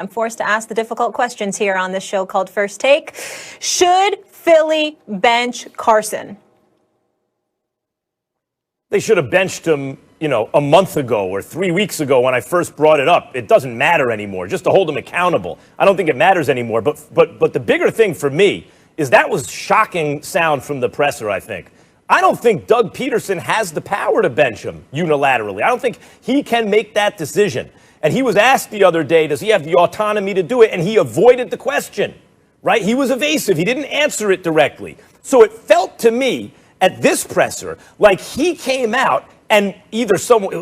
I'm forced to ask the difficult questions here on this show called First Take. Should Philly bench Carson? They should have benched him, a month ago or 3 weeks ago when I first brought it up. It doesn't matter anymore, just to hold him accountable. I don't think it matters anymore. But the bigger thing for me is that was shocking sound from the presser, I think. I don't think Doug Pederson has the power to bench him unilaterally. I don't think he can make that decision. And he was asked the other day, does he have the autonomy to do it? And he avoided the question, right? He was evasive. He didn't answer it directly. So it felt to me at this presser like he came out and either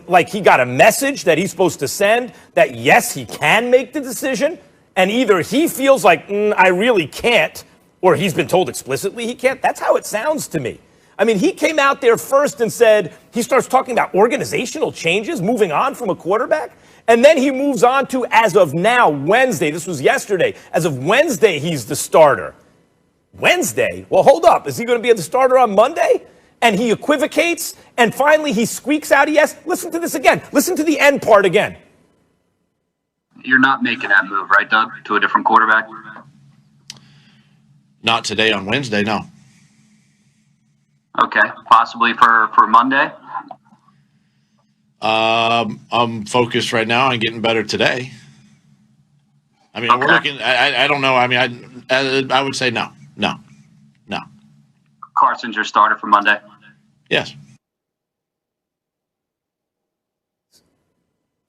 like he got a message that he's supposed to send that, yes, he can make the decision. And either he feels like, I really can't, or he's been told explicitly he can't. That's how it sounds to me. I mean, he came out there first and said, he starts talking about organizational changes, moving on from a quarterback. And then he moves on to, as of now, Wednesday. This was yesterday. As of Wednesday, he's the starter. Wednesday? Well, hold up. Is he going to be the starter on Monday? And he equivocates, and finally he squeaks out yes. Listen to this again. Listen to the end part again. You're not making that move, right, Doug, to a different quarterback? Not today on Wednesday, no. Okay, possibly for Monday? I'm focused right now on getting better today. I mean, okay. We're looking. I don't know. I mean, I would say no. Carson's your starter for Monday? Yes.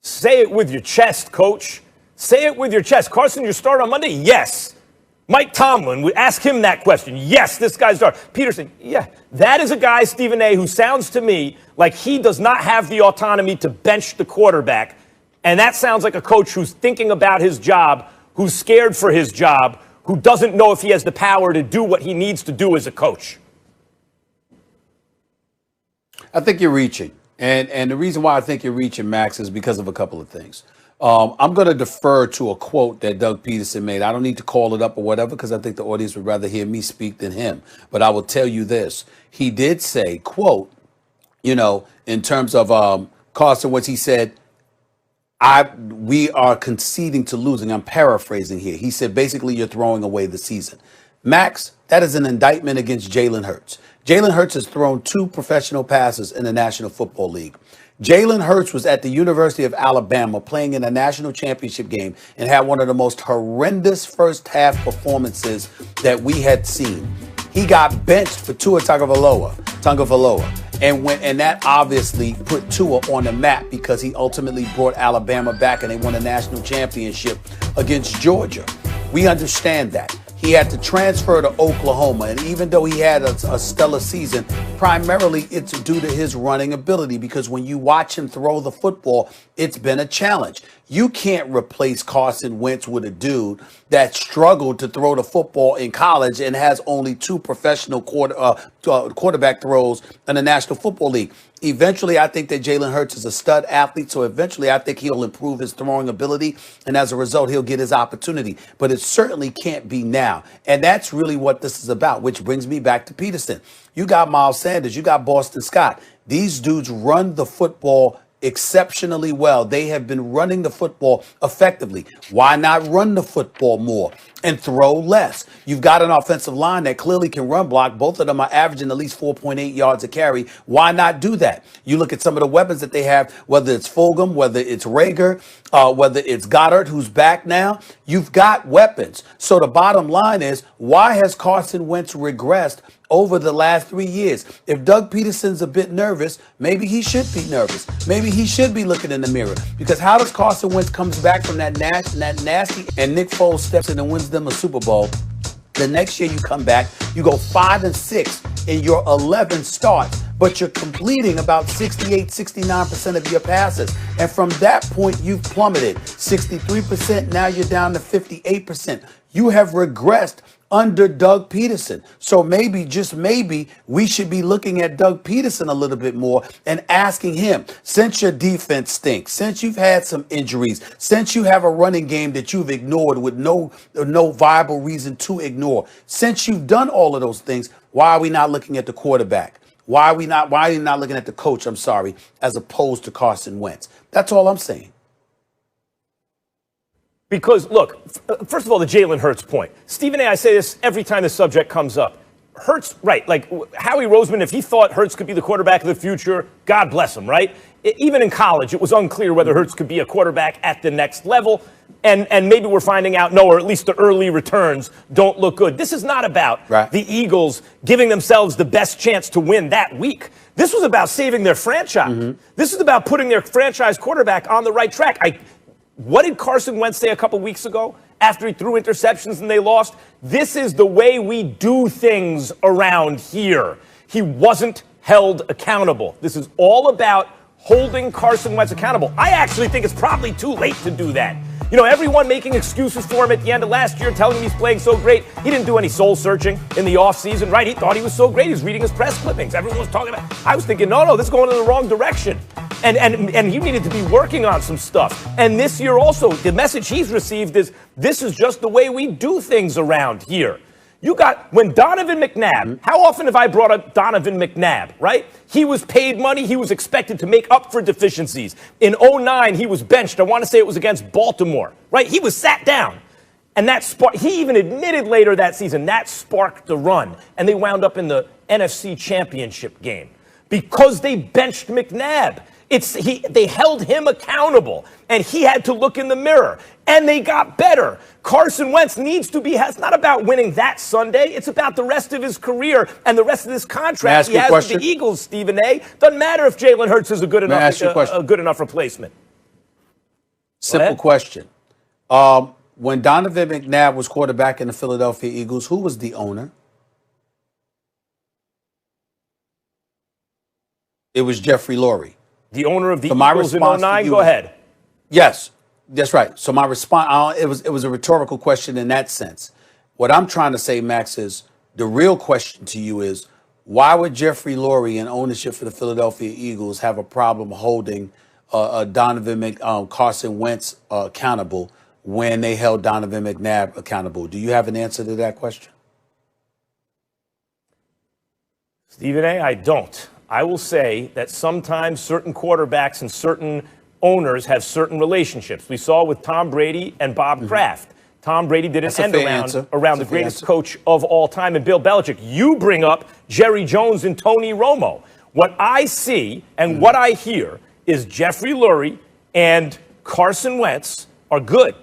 Say it with your chest, Coach. Say it with your chest. Carson, your starter on Monday? Yes. Mike Tomlin, we ask him that question. Yes, this guy's starter. Pederson, yeah. That is a guy, Stephen A., who sounds to me like he does not have the autonomy to bench the quarterback. And that sounds like a coach who's thinking about his job, who's scared for his job, who doesn't know if he has the power to do what he needs to do as a coach. I think you're reaching. And the reason why I think you're reaching, Max, is because of a couple of things. I'm going to defer to a quote that Doug Pederson made. I don't need to call it up or whatever because I think the audience would rather hear me speak than him. But I will tell you this. He did say, quote, in terms of Carson Wentz, he said, we are conceding to losing. I'm paraphrasing here. He said, basically, you're throwing away the season. Max, that is an indictment against Jalen Hurts. Jalen Hurts has thrown 2 professional passes in the National Football League. Jalen Hurts was at the University of Alabama playing in a national championship game and had one of the most horrendous first half performances that we had seen. He got benched for Tua Tagovailoa. And that obviously put Tua on the map because he ultimately brought Alabama back and they won a national championship against Georgia. We understand that. He had to transfer to Oklahoma, and even though he had a stellar season, primarily it's due to his running ability because when you watch him throw the football, it's been a challenge. You can't replace Carson Wentz with a dude that struggled to throw the football in college and has only 2 professional quarterback throws in the National Football League. Eventually, I think that Jalen Hurts is a stud athlete, so eventually I think he'll improve his throwing ability, and as a result, he'll get his opportunity. But it certainly can't be now, and that's really what this is about, which brings me back to Pederson. You got Miles Sanders, you got Boston Scott. These dudes run the football exceptionally well. They have been running the football effectively. Why not run the football more and throw less? You've got an offensive line that clearly can run block. Both of them are averaging at least 4.8 yards a carry. Why not do that? You look at some of the weapons that they have, whether it's Fulgham, whether it's Rager, whether it's Goddard, who's back now. You've got weapons. So the bottom line is, why has Carson Wentz regressed over the last 3 years? If Doug Peterson's a bit nervous, maybe he should be nervous. Maybe he should be looking in the mirror. Because how does Carson Wentz comes back from that nasty and Nick Foles steps in and wins them a Super Bowl? The next year you come back, you go 5-6 in your 11 starts, but you're completing about 68, 69% of your passes. And from that point, you've plummeted 63%. Now you're down to 58%. You have regressed under Doug Pederson. So maybe, just maybe, we should be looking at Doug Pederson a little bit more and asking him, since your defense stinks, since you've had some injuries, since you have a running game that you've ignored with no viable reason to ignore, since you've done all of those things, why are we not looking at the quarterback? Why are you not looking at the coach, as opposed to Carson Wentz? That's all I'm saying. Because, look, first of all, the Jalen Hurts point. Stephen A., I say this every time the subject comes up. Hurts, right, like Howie Roseman, if he thought Hurts could be the quarterback of the future, God bless him, right? Even in college, it was unclear whether Hurts could be a quarterback at the next level. And maybe we're finding out, no, or at least the early returns don't look good. This is not about the Eagles giving themselves the best chance to win that week. This was about saving their franchise. This is about putting their franchise quarterback on the right track. What did Carson Wentz say a couple weeks ago after he threw interceptions and they lost? This is the way we do things around here. He wasn't held accountable. This is all about holding Carson Wentz accountable. I actually think it's probably too late to do that. You know, everyone making excuses for him at the end of last year, telling him he's playing so great. He didn't do any soul searching in the offseason, right? He thought he was so great. He was reading his press clippings. Everyone was talking about it. I was thinking, no, this is going in the wrong direction. And he needed to be working on some stuff. And this year also, the message he's received is this is just the way we do things around here. You got, when Donovan McNabb, how often have I brought up Donovan McNabb, right? He was paid money. He was expected to make up for deficiencies. In 2009, he was benched. I want to say it was against Baltimore, right? He was sat down. And he even admitted later that season, that sparked the run. And they wound up in the NFC Championship game because they benched McNabb. They held him accountable, and he had to look in the mirror, and they got better. Carson Wentz needs to be, it's not about winning that Sunday. It's about the rest of his career and the rest of this contract he has with the Eagles, Stephen A. Doesn't matter if Jalen Hurts is a good enough replacement. Simple question. When Donovan McNabb was quarterback in the Philadelphia Eagles, who was the owner? It was Jeffrey Lurie. The owner of the Eagles in 2009? Go ahead. Yes, that's right. So my response, it was a rhetorical question in that sense. What I'm trying to say, Max, is the real question to you is, why would Jeffrey Lurie and ownership for the Philadelphia Eagles have a problem holding Carson Wentz accountable when they held Donovan McNabb accountable? Do you have an answer to that question? Stephen A., I don't. I will say that sometimes certain quarterbacks and certain owners have certain relationships. We saw with Tom Brady and Bob Kraft. Tom Brady did an end around the greatest coach of all time, and Bill Belichick. You bring up Jerry Jones and Tony Romo. What I see and what I hear is Jeffrey Lurie and Carson Wentz are good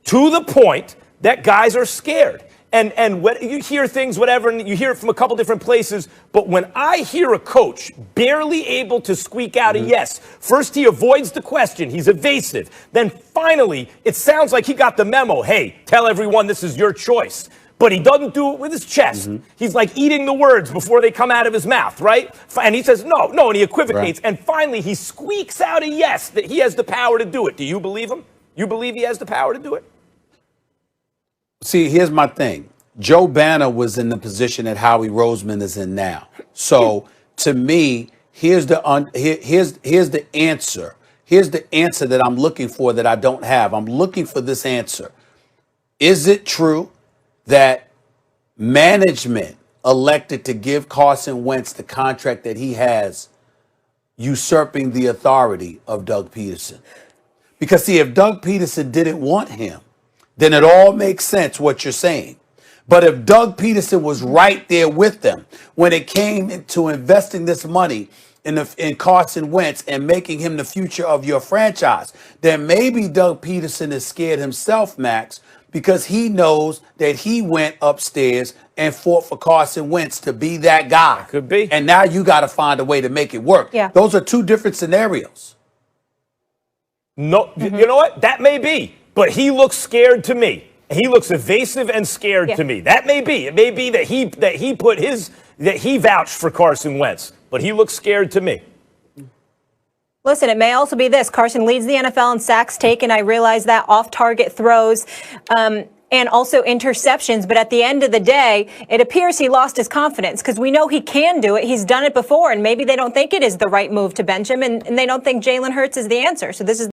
to the point that guys are scared. And when you hear things, whatever, and you hear it from a couple different places, but when I hear a coach barely able to squeak out a yes, first he avoids the question, he's evasive. Then finally, it sounds like he got the memo, hey, tell everyone this is your choice. But he doesn't do it with his chest. He's like eating the words before they come out of his mouth, right? And he says, no, and he equivocates. Right. And finally, he squeaks out a yes, that he has the power to do it. Do you believe him? You believe he has the power to do it? See, here's my thing. Joe Banner was in the position that Howie Roseman is in now. So to me, here's the answer. Here's the answer that I'm looking for that I don't have. I'm looking for this answer. Is it true that management elected to give Carson Wentz the contract that he has, usurping the authority of Doug Pederson? Because see, if Doug Pederson didn't want him, then it all makes sense what you're saying. But if Doug Pederson was right there with them when it came to investing this money in Carson Wentz and making him the future of your franchise, then maybe Doug Pederson is scared himself, Max, because he knows that he went upstairs and fought for Carson Wentz to be that guy. That could be. And now you got to find a way to make it work. Yeah. Those are two different scenarios. No, you know what? That may be. But he looks scared to me. He looks evasive and scared to me. That may be. It may be that he vouched for Carson Wentz, but he looks scared to me. Listen, it may also be this. Carson leads the NFL in sacks taken. I realize that, off-target throws, and also interceptions. But at the end of the day, it appears he lost his confidence because we know he can do it. He's done it before, and maybe they don't think it is the right move to bench him, and they don't think Jalen Hurts is the answer. So this is